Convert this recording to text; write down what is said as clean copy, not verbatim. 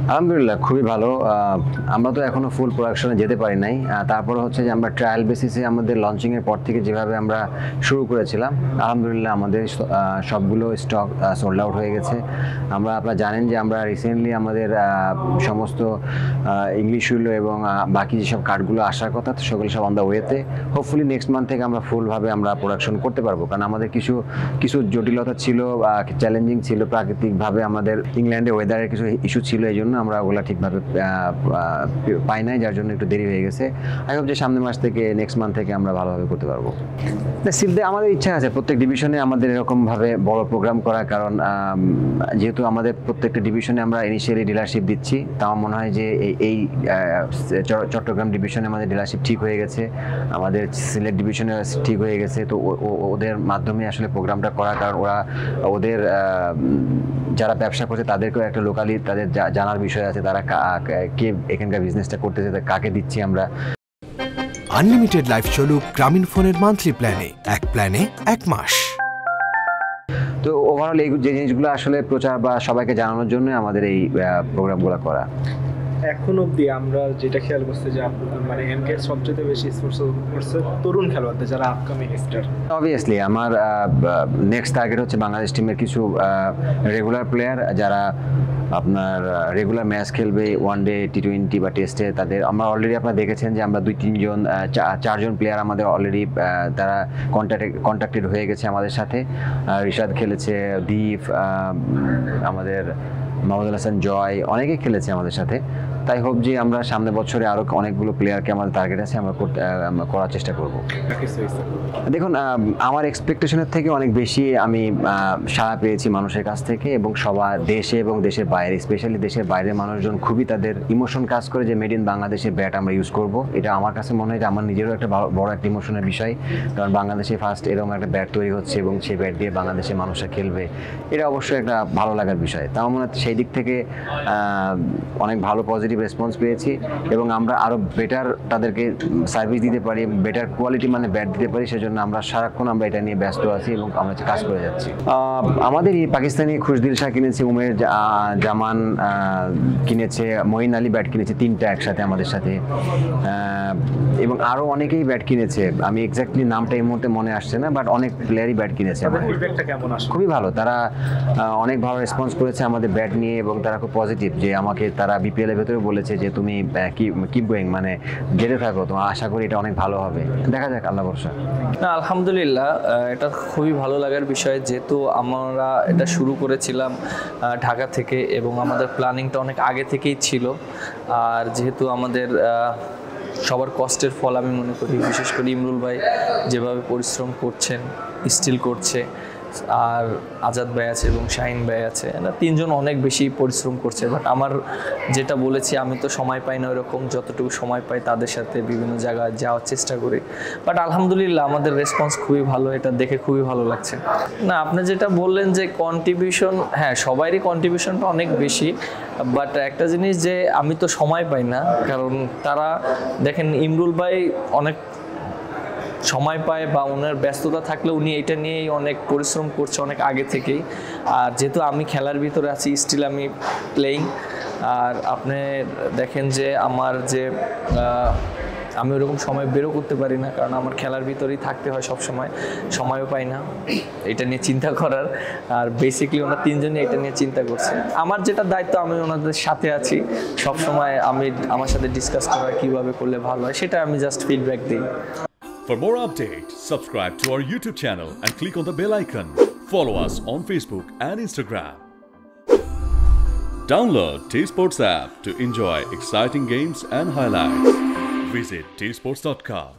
আলহামদুলিল্লাহ খুবই ভালো। আমরা তো এখনো ফুল প্রোডাকশনে যেতে পারি নাই, তারপরে হচ্ছে যে আমরা ট্রায়াল বেসিসে আমাদের লঞ্চিংয়ের পর থেকে যেভাবে আমরা শুরু করেছিলাম, আলহামদুলিল্লাহ আমাদের সবগুলো স্টক সোল্ড আউট হয়ে গেছে। আপনারা জানেন যে আমরা রিসেন্টলি আমাদের সমস্ত ইংলিশগুলো এবং বাকি যেসব কার্ডগুলো আসার কথা সেগুলো সব অন দ্য ওয়েতে। হোপফুলি নেক্সট মান্থ থেকে আমরা ফুলভাবে আমরা প্রোডাকশন করতে পারবো, কারণ আমাদের কিছু জটিলতা ছিল, চ্যালেঞ্জিং ছিল, প্রাকৃতিকভাবে আমাদের ইংল্যান্ডে ওয়েদারের কিছু ইস্যু ছিল, এই জন্য আমরা ওগুলো ঠিকভাবে পাই নাই, যার জন্য একটু দেরি হয়ে গেছে। আই হোপ যে সামনের মাস থেকে নেক্সট মান্থ থেকে আমরা ভালোভাবে করতে পারবো। সিলদে আমাদের ইচ্ছা আছে প্রত্যেক ডিভিশনে আমাদের এরকমভাবে বড় প্রোগ্রাম করার, কারণ যেহেতু আমাদের প্রত্যেকটা ডিভিশনে আমরা ইনিশিয়ালি ডিলারশিপ দিচ্ছি, তা আমার মনে হয় যে এই চট্টগ্রাম ডিভিশনে আমাদের ডিলারশিপ ঠিক হয়ে গেছে, আমাদের সিলেট ডিভিশনে ঠিক হয়ে গেছে। তো ওদের মাধ্যমে আসলে প্রোগ্রামটা করা, কারণ ওদের যারা ব্যবসা করছে তাদেরকেও একটা লোকালি তাদের জানার বিষয় আছে, তারা কে এখানকার বিজনেসটা করতেছে, কাকে দিচ্ছি আমরা। আনলিমিটেড লাইফ চলুক গ্রামীণ ফোনের মান্থলি প্ল্যানে, এক প্ল্যানে 1 মাস। তো ওভারঅল এই যে জিনিসগুলো আসলে প্রচার বা সবাইকে জানানোর জন্য আমাদের এই প্রোগ্রামগুলো করা। এখন অবধি আমরা যেটা খেয়াল করছি যে মানে এমকে সবচেয়ে বেশি স্পন্সর করছে তরুণ খেলোয়াড়দের, যারা আপকামিং স্টার। অবভিয়াসলি আমার নেক্সট টার্গেট হচ্ছে বাংলাদেশ টিমের কিছু রেগুলার প্লেয়ার যারা আপনার রেগুলার ম্যাচ খেলবে, ওয়ানডে, টি20 বা টেস্টে। তাদের আমরা অলরেডি আপনারা দেখেছেন যে আমরা 4জন প্লেয়ার আমাদের অলরেডি তারা কন্ট্যাক্টেড হয়ে গেছে আমাদের সাথে। রিশাদ খেলেছে, দীপ, আমাদের মাহমুদুল হাসান জয়, অনেকেই খেলেছে আমাদের সাথে। তাই হোপ যে আমরা সামনের বছরে আরও অনেকগুলো প্লেয়ারকে আমাদের টার্গেট আছে, আমরা করার চেষ্টা করব। দেখুন, আমার এক্সপেকটেশনের থেকে অনেক বেশি আমি সাড়া পেয়েছি মানুষের কাছ থেকে, এবং সবার দেশে এবং দেশের বাইরে, স্পেশালি দেশের বাইরের মানুষজন খুবই তাদের ইমোশন কাজ করে যে মেড ইন বাংলাদেশের ব্যাট আমরা ইউজ করব। এটা আমার কাছে মনে হয় যে আমার নিজেরও একটা বড় একটা ইমোশনের বিষয়, কারণ বাংলাদেশে ফার্স্ট এরকম একটা ব্যাট তৈরি হচ্ছে এবং সেই ব্যাট দিয়ে বাংলাদেশের মানুষরা খেলবে, এটা অবশ্যই একটা ভালো লাগার বিষয়। তা আমার মনে হয় সেই দিক থেকে অনেক ভালো পজিটিভ রেসপন্স পেয়েছি, এবং আমরা আরও বেটার তাদেরকে সার্ভিস দিতে পারি, বেটার কোয়ালিটি মানে ব্যাট দিতে পারি, সেজন্য আমরা সারাক্ষণ আমরা এটা নিয়ে ব্যস্ত আছি এবং আমরা কাজ করে যাচ্ছি। আমাদের এই পাকিস্তানি খুশদিল শাহ কিনেছে, উমের জামান কিনেছে, মঈন আলী ব্যাট কিনেছে 3টা একসাথে আমাদের সাথে, এবং আরও অনেকেই ব্যাট কিনেছে। আমি এক্স্যাক্টলি নামটা এই মুহূর্তে মনে আসছে না, বাট অনেক প্লেয়ারই ব্যাট কিনেছে। খুবই ভালো, তারা অনেক ভালো রেসপন্স করেছে আমাদের ব্যাট নিয়ে, এবং তারা খুব পজিটিভ যে আমাকে তারা বিপিএল এর ভেতরে বলেছে যে তুমি কিপ গোয়িং, মানে যেতে থাকো, তোমার আশা করি এটা অনেক ভালো হবে। দেখা যাক, আল্লাহ ভরসা। না, আলহামদুলিল্লাহ এটা খুবই ভালো লাগার বিষয়, যেহেতু আমরা এটা শুরু করেছিলাম ঢাকা থেকে, এবং আমাদের প্ল্যানিংটা অনেক আগে থেকেই ছিল। আর যেহেতু আমাদের সবার কষ্টের ফল আমি মনে করি, বিশেষ করে ইমরুল ভাই যেভাবে পরিশ্রম করছেন, স্টিল করছে, আর আজাদ ভাই আছে এবং শাহিন ভাই আছে, না 3জন অনেক বেশি পরিশ্রম করছে। বাট আমার যেটা বলেছি, আমি তো সময় পাই না ওরকম, যতটুকু সময় পাই তাদের সাথে বিভিন্ন জায়গায় যাওয়ার চেষ্টা করি। বাট আলহামদুলিল্লাহ আমাদের রেসপন্স খুবই ভালো, এটা দেখে খুবই ভালো লাগছে। না, আপনি যেটা বললেন যে কন্ট্রিবিউশন, হ্যাঁ সবারই কন্ট্রিবিউশনটা অনেক বেশি, বাট একটা জিনিস যে আমি তো সময় পাই না, কারণ তারা দেখেন ইমরুল ভাই অনেক সময় পায় বা ওনার ব্যস্ততা থাকলে উনি এটা নিয়েই অনেক পরিশ্রম করছে অনেক আগে থেকেই। আর যেহেতু আমি খেলার ভিতরে আছি, স্টিল আমি প্লেয়িং। আর আপনি দেখেন যে আমার যে আমি ওরকম সময় বেরো করতে পারি না, কারণ আমার খেলার ভিতরেই থাকতে হয় সব সময়, সময়ও পাই না এটা নিয়ে চিন্তা করার। আর বেসিক্যালি ওনারা 3জনই এটা নিয়ে চিন্তা করছে। আমার যেটা দায়িত্ব, আমি ওনাদের সাথে আছি সব সময়, আমার সাথে ডিসকাস করা কীভাবে করলে ভালো হয়, সেটা আমি জাস্ট ফিডব্যাক দিই। For more updates, subscribe to our YouTube channel and click on the bell icon. Follow us on Facebook and Instagram. Download T-Sports app to enjoy exciting games and highlights. Visit tsports.com.